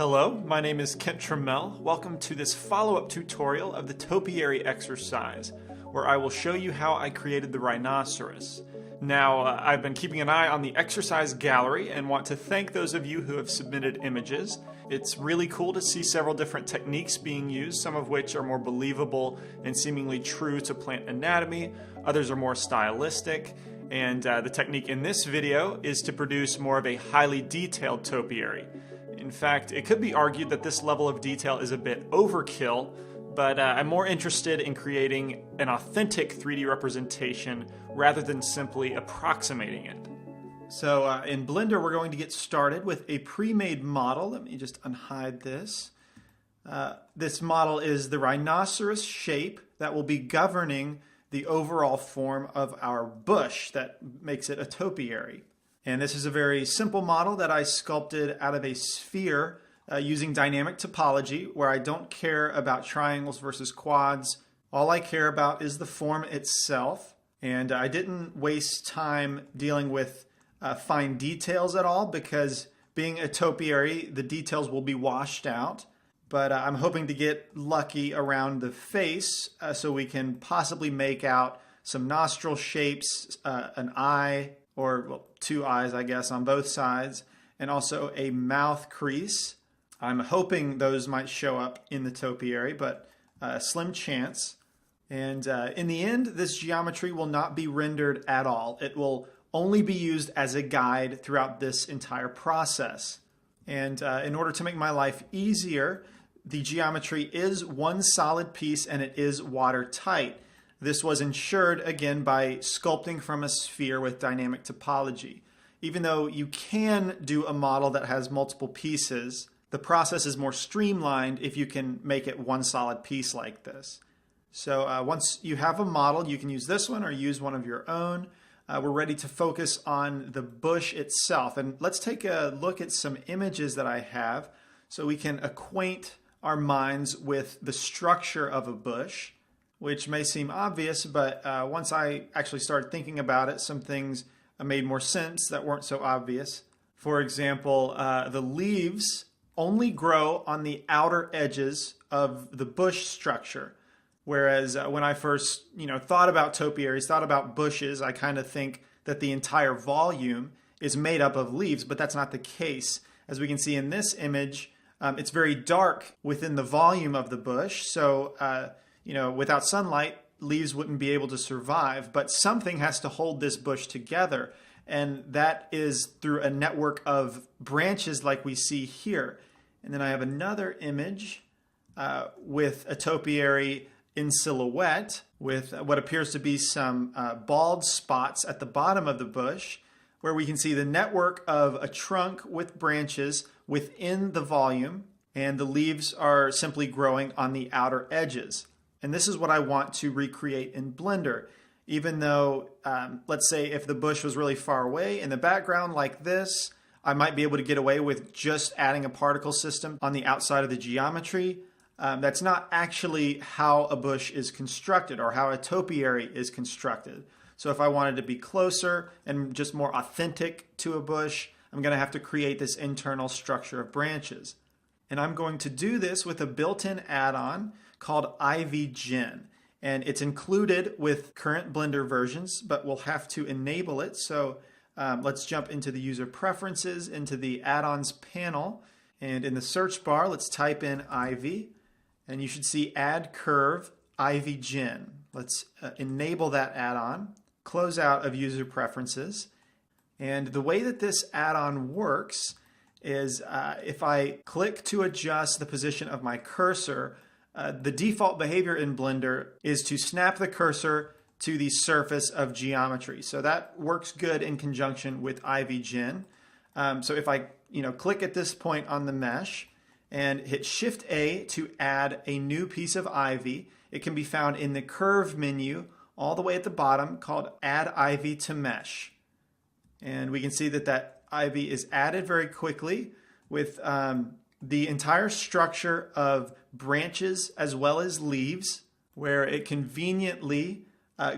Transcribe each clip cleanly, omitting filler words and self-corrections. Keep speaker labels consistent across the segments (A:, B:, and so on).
A: Hello, my name is Kent Trammell. Welcome to this follow-up tutorial of the topiary exercise, where I will show you how I created the rhinoceros. Now, I've been keeping an eye on the exercise gallery and want to thank those of you who have submitted images. It's really cool to see several different techniques being used, some of which are more believable and seemingly true to plant anatomy, others are more stylistic, and the technique in this video is to produce more of a highly detailed topiary. In fact, it could be argued that this level of detail is a bit overkill, but I'm more interested in creating an authentic 3D representation rather than simply approximating it. So in Blender, we're going to get started with a pre-made model. Let me just unhide this. This model is the rhinoceros shape that will be governing the overall form of our bush that makes it a topiary. And this is a very simple model that I sculpted out of a sphere using dynamic topology, where I don't care about triangles versus quads. All I care about is the form itself. And I didn't waste time dealing with fine details at all, because being a topiary, the details will be washed out. But I'm hoping to get lucky around the face so we can possibly make out some nostril shapes, an eye, or well, two eyes, I guess, on both sides, and also a mouth crease. I'm hoping those might show up in the topiary, but slim chance. And in the end, this geometry will not be rendered at all. It will only be used as a guide throughout this entire process. And in order to make my life easier, the geometry is one solid piece and it is watertight. This was ensured, again, by sculpting from a sphere with dynamic topology. Even though you can do a model that has multiple pieces, the process is more streamlined if you can make it one solid piece like this. So once you have a model, you can use this one or use one of your own. We're ready to focus on the bush itself. And let's take a look at some images that I have so we can acquaint our minds with the structure of a bush, which may seem obvious, but once I actually started thinking about it, some things made more sense that weren't so obvious. For example, the leaves only grow on the outer edges of the bush structure. Whereas when I first thought about topiaries, thought about bushes, I kind of think that the entire volume is made up of leaves, but that's not the case. As we can see in this image, it's very dark within the volume of the bush, so without sunlight, leaves wouldn't be able to survive, but something has to hold this bush together, and that is through a network of branches like we see here. And then I have another image with a topiary in silhouette with what appears to be some bald spots at the bottom of the bush, where we can see the network of a trunk with branches within the volume, and the leaves are simply growing on the outer edges. And this is what I want to recreate in Blender. Even though, let's say if the bush was really far away in the background like this, I might be able to get away with just adding a particle system on the outside of the geometry. That's not actually how a bush is constructed or how a topiary is constructed. So if I wanted to be closer and just more authentic to a bush, I'm going to have to create this internal structure of branches. And I'm going to do this with a built-in add-on called Adhesion. And it's included with current Blender versions, but we'll have to enable it. So let's jump into the user preferences, into the add-ons panel. And in the search bar, let's type in Ivy. And you should see Add Curve Adhesion. Let's enable that add-on. Close out of user preferences. And the way that this add-on works is if I click to adjust the position of my cursor, the default behavior in Blender is to snap the cursor to the surface of geometry. So that works good in conjunction with Adhesion. So if I click at this point on the mesh and hit Shift A to add a new piece of ivy, it can be found in the curve menu all the way at the bottom called Add Ivy to Mesh. And we can see that that ivy is added very quickly with the entire structure of branches as well as leaves, where it conveniently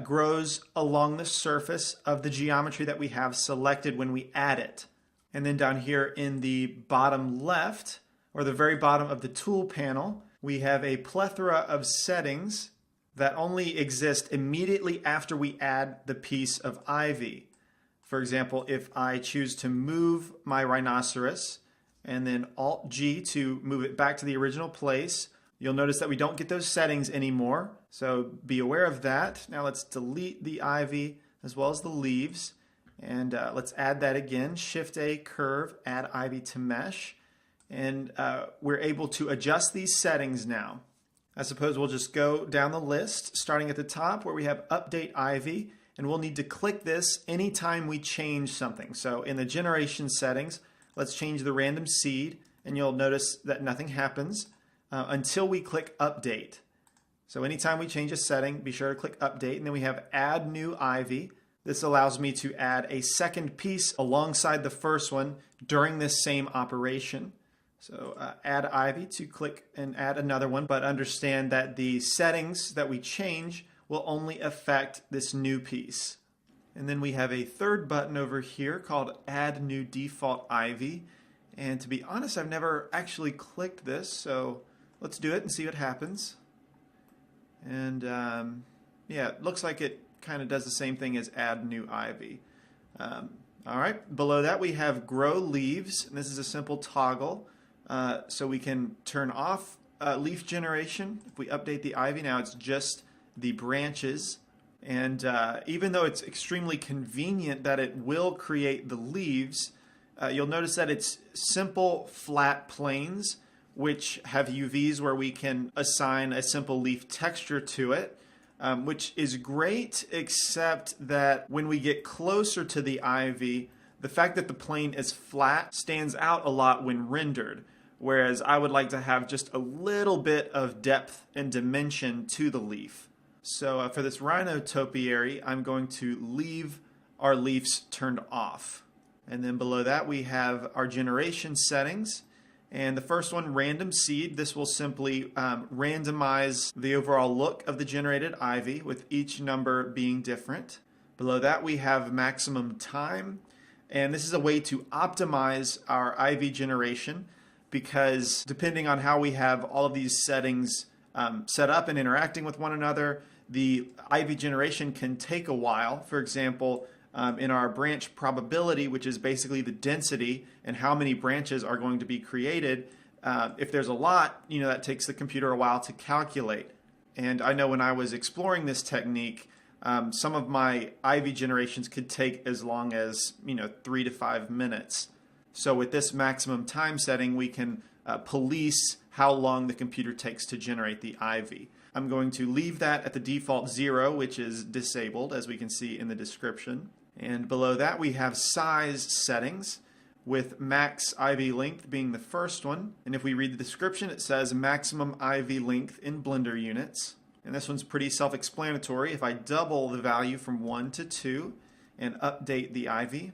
A: grows along the surface of the geometry that we have selected when we add it. And then down here in the bottom left, or the very bottom of the tool panel, we have a plethora of settings that only exist immediately after we add the piece of ivy. For example, if I choose to move my rhinoceros and then Alt-G to move it back to the original place, you'll notice that we don't get those settings anymore. So be aware of that. Now let's delete the ivy as well as the leaves. And let's add that again. Shift-A, curve, add ivy to mesh. And we're able to adjust these settings now. I suppose we'll just go down the list, starting at the top where we have Update Ivy, and we'll need to click this anytime we change something. So in the generation settings, let's change the random seed, and you'll notice that nothing happens until we click Update. So anytime we change a setting, be sure to click Update, and then we have Add New Ivy. This allows me to add a second piece alongside the first one during this same operation. So add ivy to click and add another one, but understand that the settings that we change will only affect this new piece. And then we have a third button over here called Add New Default Ivy. And to be honest, I've never actually clicked this, so let's do it and see what happens. And yeah, it looks like it kind of does the same thing as Add New Ivy. All right, below that we have Grow Leaves, and this is a simple toggle. So we can turn off leaf generation. If we update the ivy now, it's just the branches. And even though it's extremely convenient that it will create the leaves, you'll notice that it's simple flat planes which have UVs where we can assign a simple leaf texture to it, which is great, except that when we get closer to the ivy, the fact that the plane is flat stands out a lot when rendered. Whereas I would like to have just a little bit of depth and dimension to the leaf. So for this rhino topiary, I'm going to leave our leaves turned off. And then below that we have our generation settings. And the first one, random seed. This will simply randomize the overall look of the generated ivy with each number being different. Below that we have maximum time. And this is a way to optimize our ivy generation, because depending on how we have all of these settings set up and interacting with one another, the ivy generation can take a while. For example, in our branch probability, which is basically the density and how many branches are going to be created, if there's a lot, that takes the computer a while to calculate. And I know when I was exploring this technique, some of my ivy generations could take as long as 3 to 5 minutes. So with this maximum time setting, we can police how long the computer takes to generate the ivy. I'm going to leave that at the default 0, which is disabled, as we can see in the description. And below that, we have size settings, with max ivy length being the first one. And if we read the description, it says maximum ivy length in Blender units. And this one's pretty self-explanatory. If I double the value from 1 to 2 and update the ivy,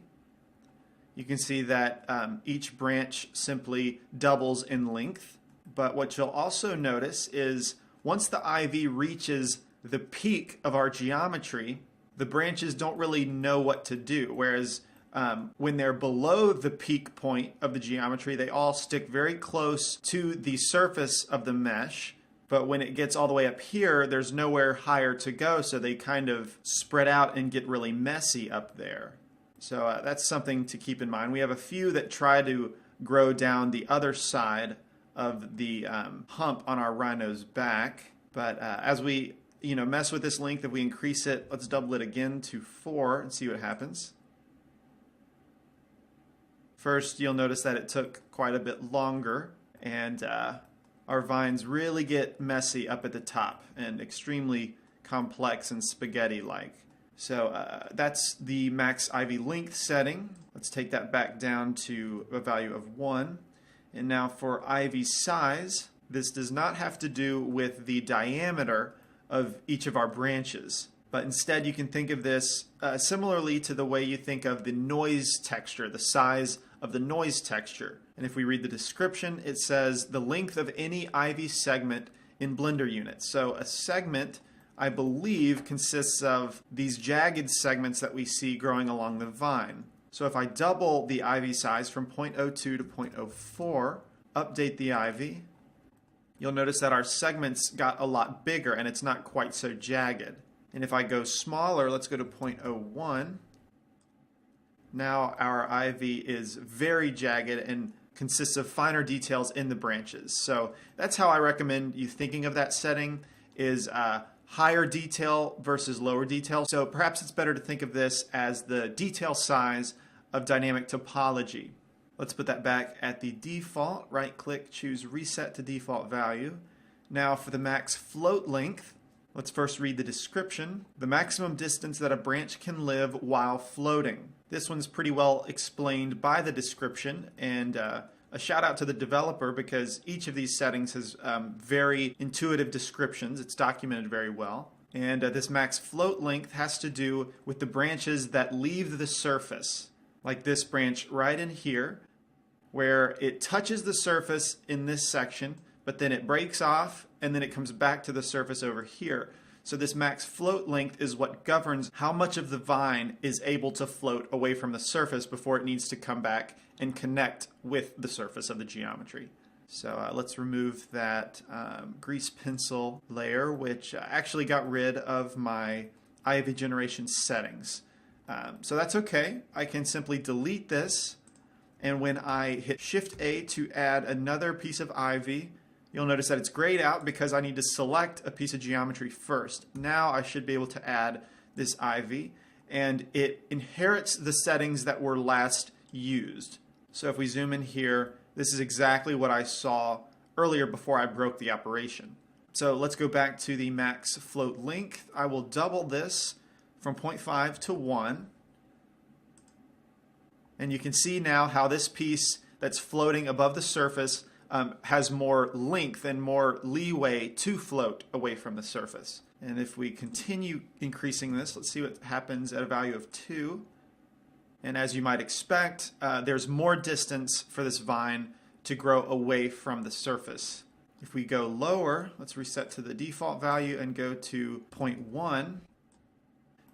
A: you can see that each branch simply doubles in length. But what you'll also notice is once the ivy reaches the peak of our geometry, the branches don't really know what to do. Whereas when they're below the peak point of the geometry, they all stick very close to the surface of the mesh. But when it gets all the way up here, there's nowhere higher to go, so they kind of spread out and get really messy up there. So that's something to keep in mind. We have a few that try to grow down the other side of the hump on our rhino's back. But as we mess with this length, if we increase it, let's double it again to 4 and see what happens. First, you'll notice that it took quite a bit longer, and our vines really get messy up at the top and extremely complex and spaghetti-like. So that's the max ivy length setting. Let's take that back down to a value of 1. And now for ivy size, this does not have to do with the diameter of each of our branches, but instead you can think of this similarly to the way you think of the noise texture, the size of the noise texture. And if we read the description, it says the length of any ivy segment in Blender units. So a segment, I believe, consists of these jagged segments that we see growing along the vine. So if I double the ivy size from 0.02 to 0.04, update the ivy, you'll notice that our segments got a lot bigger and it's not quite so jagged. And if I go smaller, let's go to 0.01. Now our ivy is very jagged and consists of finer details in the branches. So that's how I recommend you thinking of that setting, is higher detail versus lower detail. So perhaps it's better to think of this as the detail size of dynamic topology. Let's put that back at the default. Right click, choose reset to default value. Now for the max float length, let's first read the description. The maximum distance that a branch can live while floating. This one's pretty well explained by the description, and a shout out to the developer because each of these settings has very intuitive descriptions. It's documented very well. And this max float length has to do with the branches that leave the surface, like this branch right in here, where it touches the surface in this section, but then it breaks off and then it comes back to the surface over here. So this max float length is what governs how much of the vine is able to float away from the surface before it needs to come back and connect with the surface of the geometry. So let's remove that grease pencil layer, which actually got rid of my ivy generation settings. So that's okay. I can simply delete this, and when I hit Shift A to add another piece of ivy, you'll notice that it's grayed out because I need to select a piece of geometry first. Now I should be able to add this ivy, and it inherits the settings that were last used. So if we zoom in here, this is exactly what I saw earlier before I broke the operation. So let's go back to the max float length. I will double this from 0.5 to 1. And you can see now how this piece that's floating above the surface has more length and more leeway to float away from the surface. And if we continue increasing this, let's see what happens at a value of 2. And as you might expect, there's more distance for this vine to grow away from the surface. If we go lower, let's reset to the default value and go to 0.1.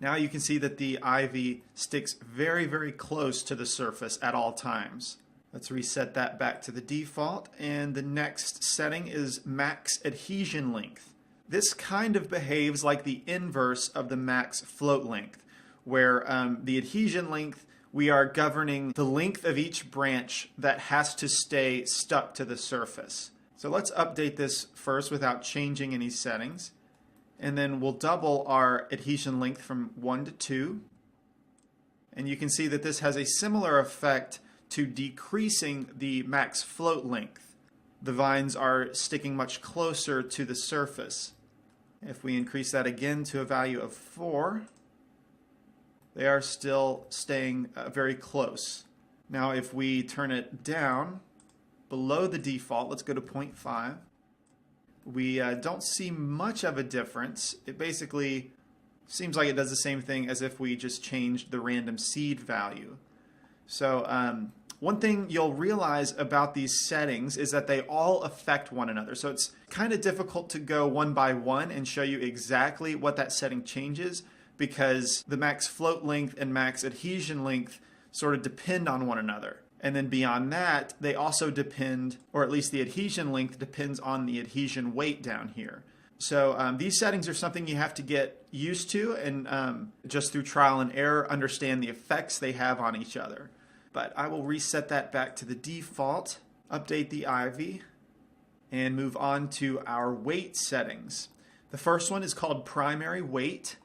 A: Now you can see that the ivy sticks very, very close to the surface at all times. Let's reset that back to the default, and the next setting is max adhesion length. This kind of behaves like the inverse of the max float length, where the adhesion length, we are governing the length of each branch that has to stay stuck to the surface. So let's update this first without changing any settings, and then we'll double our adhesion length from 1 to 2. And you can see that this has a similar effect to decreasing the max float length. The vines are sticking much closer to the surface. If we increase that again to a value of 4, they are still staying very close. Now if we turn it down below the default, let's go to 0.5, we don't see much of a difference. It basically seems like it does the same thing as if we just changed the random seed value. So one thing you'll realize about these settings is that they all affect one another. So it's kind of difficult to go one by one and show you exactly what that setting changes, because the max float length and max adhesion length sort of depend on one another. And then beyond that, they also depend, or at least the adhesion length depends on the adhesion weight down here. So these settings are something you have to get used to, and just through trial and error understand the effects they have on each other. But I will reset that back to the default, update the ivy, and move on to our weight settings. The first one is called primary weight,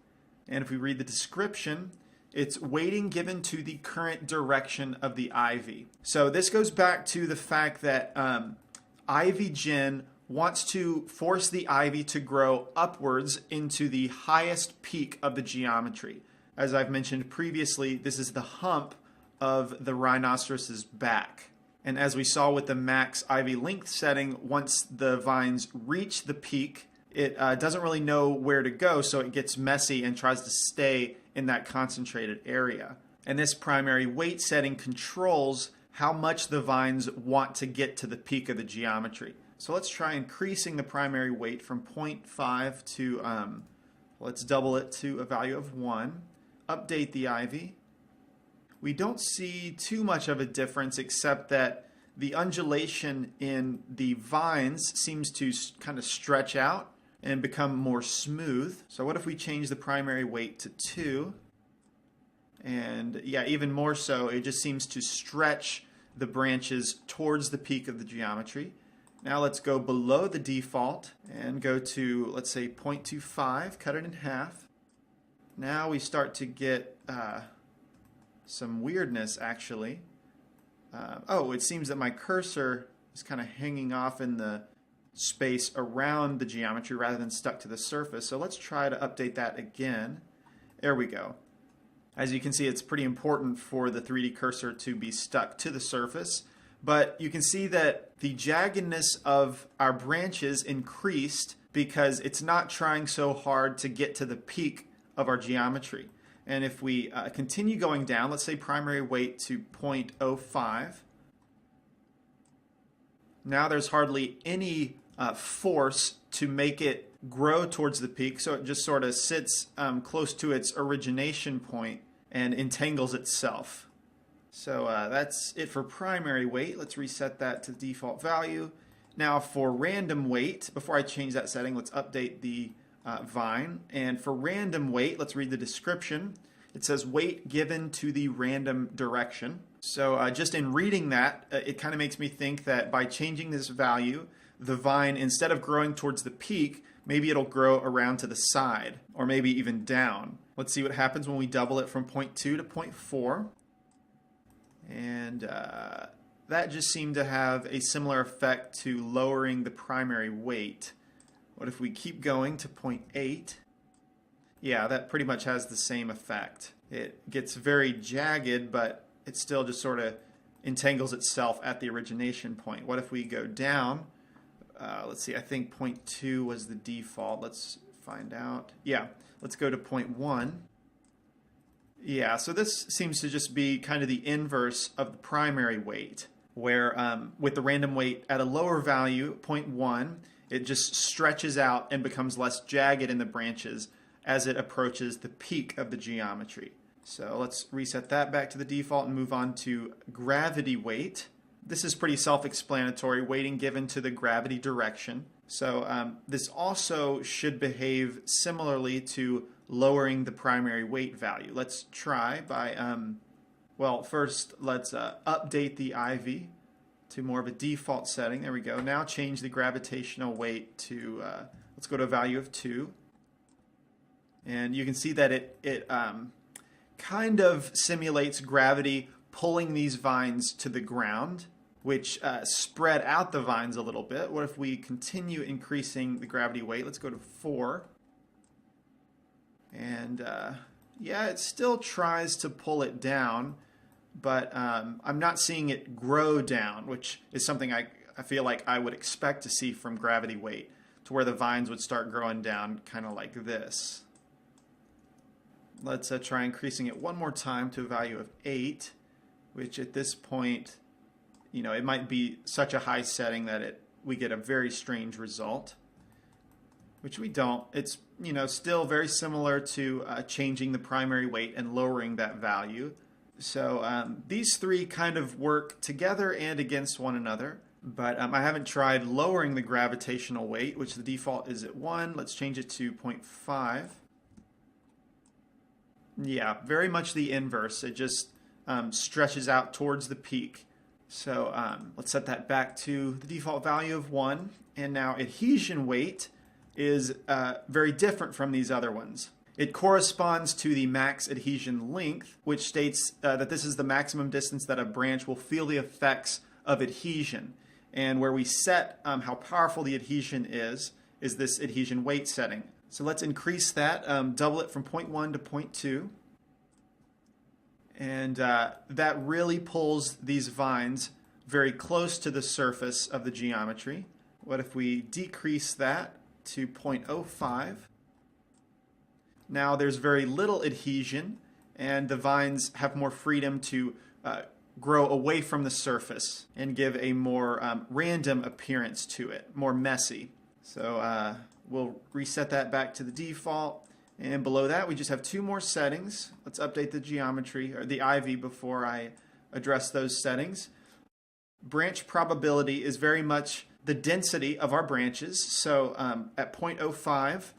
A: and if we read the description, it's weighting given to the current direction of the ivy. So this goes back to the fact that ivy gen wants to force the ivy to grow upwards into the highest peak of the geometry. As I've mentioned previously, this is the hump of the rhinoceros's back. And as we saw with the max ivy length setting, once the vines reach the peak, it doesn't really know where to go, so it gets messy and tries to stay in that concentrated area. And this primary weight setting controls how much the vines want to get to the peak of the geometry. So let's try increasing the primary weight from 0.5 to, let's double it to a value of 1. Update the ivy. We don't see too much of a difference except that the undulation in the vines seems to kind of stretch out and become more smooth. So what if we change the primary weight to 2? And yeah, even more so, it just seems to stretch the branches towards the peak of the geometry. Now let's go below the default and go to, let's say, 0.25, cut it in half. Now we start to get some weirdness, actually. Oh, it seems that my cursor is kind of hanging off in the space around the geometry rather than stuck to the surface. So let's try to update that again. There we go. As you can see, it's pretty important for the 3D cursor to be stuck to the surface. But you can see that the jaggedness of our branches increased because it's not trying so hard to get to the peak of our geometry. And if we continue going down, let's say primary weight to 0.05, now there's hardly any force to make it grow towards the peak, so it just sort of sits close to its origination point and entangles itself. So that's it for primary weight. Let's reset that to the default value. Now for random weight, before I change that setting, let's update the vine. And for random weight, let's read the description. It says weight given to the random direction. So just in reading that, it kind of makes me think that by changing this value, the vine, instead of growing towards the peak, maybe it'll grow around to the side, or maybe even down. Let's see what happens when we double it from 0.2 to 0.4. And that just seemed to have a similar effect to lowering the primary weight. What if we keep going to 0.8? Yeah, that pretty much has the same effect. It gets very jagged, but it still just sort of entangles itself at the origination point. What if we go down? Let's see, I think 0.2 was the default. Let's find out. Yeah, let's go to 0.1. Yeah, so this seems to just be kind of the inverse of the primary weight, where with the random weight at a lower value, 0.1, it just stretches out and becomes less jagged in the branches as it approaches the peak of the geometry. So let's reset that back to the default and move on to gravity weight. This is pretty self-explanatory, weighting given to the gravity direction. So this also should behave similarly to lowering the primary weight value. Let's try by, well, first let's update the IV to more of a default setting. There we go. Now change the gravitational weight to, let's go to a value of 2. And you can see that it kind of simulates gravity pulling these vines to the ground, which spread out the vines a little bit. What if we continue increasing the gravity weight? Let's go to 4. And yeah, it still tries to pull it down, but I'm not seeing it grow down, which is something I feel like I would expect to see from gravity weight, to where the vines would start growing down kind of like this. Let's try increasing it one more time to a value of 8, which at this point, you know, it might be such a high setting that we get a very strange result, which we don't. It's, you know, still very similar to changing the primary weight and lowering that value. So these three kind of work together and against one another, but I haven't tried lowering the gravitational weight, which the default is at 1. Let's change it to 0.5. Yeah, very much the inverse. It just stretches out towards the peak. So let's set that back to the default value of 1. And now adhesion weight is very different from these other ones. It corresponds to the max adhesion length, which states that this is the maximum distance that a branch will feel the effects of adhesion. And where we set how powerful the adhesion is this adhesion weight setting. So let's increase that, double it from 0.1 to 0.2. And that really pulls these vines very close to the surface of the geometry. What if we decrease that to 0.05? Now there's very little adhesion, and the vines have more freedom to grow away from the surface and give a more random appearance to it, more messy. So we'll reset that back to the default. And below that, we just have 2 more settings. Let's update the geometry, or the IV, before I address those settings. branch probability is very much the density of our branches. So at 0.05,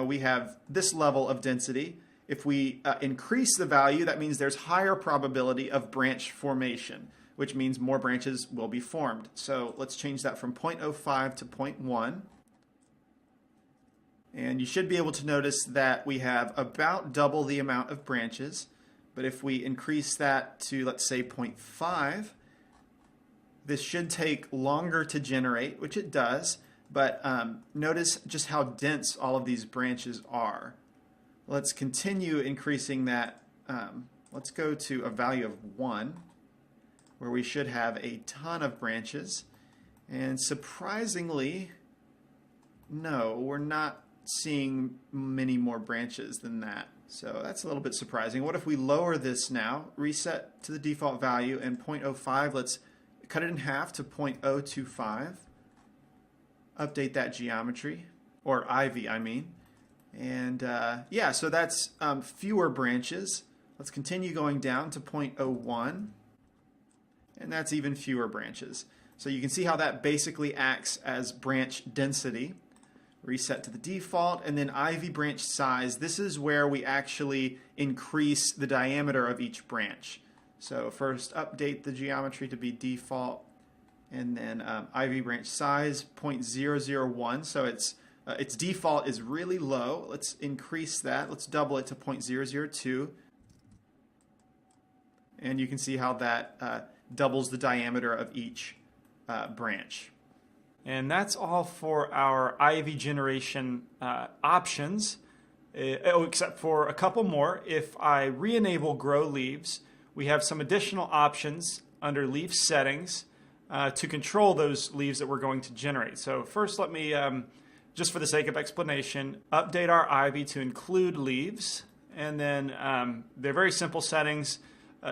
A: we have this level of density. If we increase the value, that means there's higher probability of branch formation, which means more branches will be formed. So let's change that from 0.05 to 0.1. And you should be able to notice that we have about double the amount of branches. But if we increase that to, let's say, 0.5, this should take longer to generate, which it does. But notice just how dense all of these branches are. Let's continue increasing that. Let's go to a value of 1, where we should have a ton of branches. And surprisingly, no, we're not seeing many more branches than that. So that's a little bit surprising. What if we lower this now, reset to the default value, and 0.05, let's cut it in half to 0.025. Update that geometry, or ivy, I mean. And yeah, so that's fewer branches. Let's continue going down to 0.01. And that's even fewer branches. So you can see how that basically acts as branch density. Reset to the default, and then ivy branch size. This is where we actually increase the diameter of each branch. So first update the geometry to be default, and then ivy branch size 0.001. So its default is really low. Let's increase that. Let's double it to 0.002. And you can see how that doubles the diameter of each branch. And that's all for our ivy generation options, except for a couple more. If I re-enable grow leaves, we have some additional options under leaf settings to control those leaves that we're going to generate. So first, let me, just for the sake of explanation, update our ivy to include leaves. And then they're very simple settings.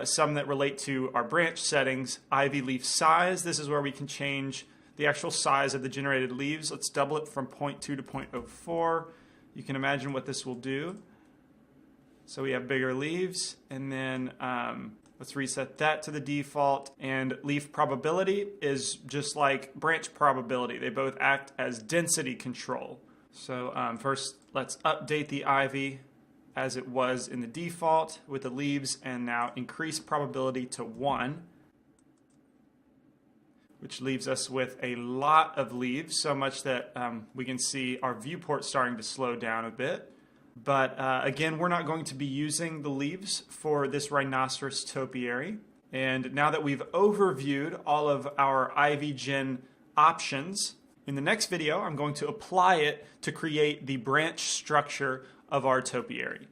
A: Some that relate to our branch settings. Ivy leaf size, this is where we can change the actual size of the generated leaves. Let's double it from 0.2 to 0.04. You can imagine what this will do. So we have bigger leaves, and then let's reset that to the default. And leaf probability is just like branch probability. They both act as density control. So first, let's update the ivy as it was in the default with the leaves, and now increase probability to 1. Which leaves us with a lot of leaves, so much that we can see our viewport starting to slow down a bit. But again, we're not going to be using the leaves for this rhinoceros topiary. And now that we've overviewed all of our ivy gen options, in the next video I'm going to apply it to create the branch structure of our topiary.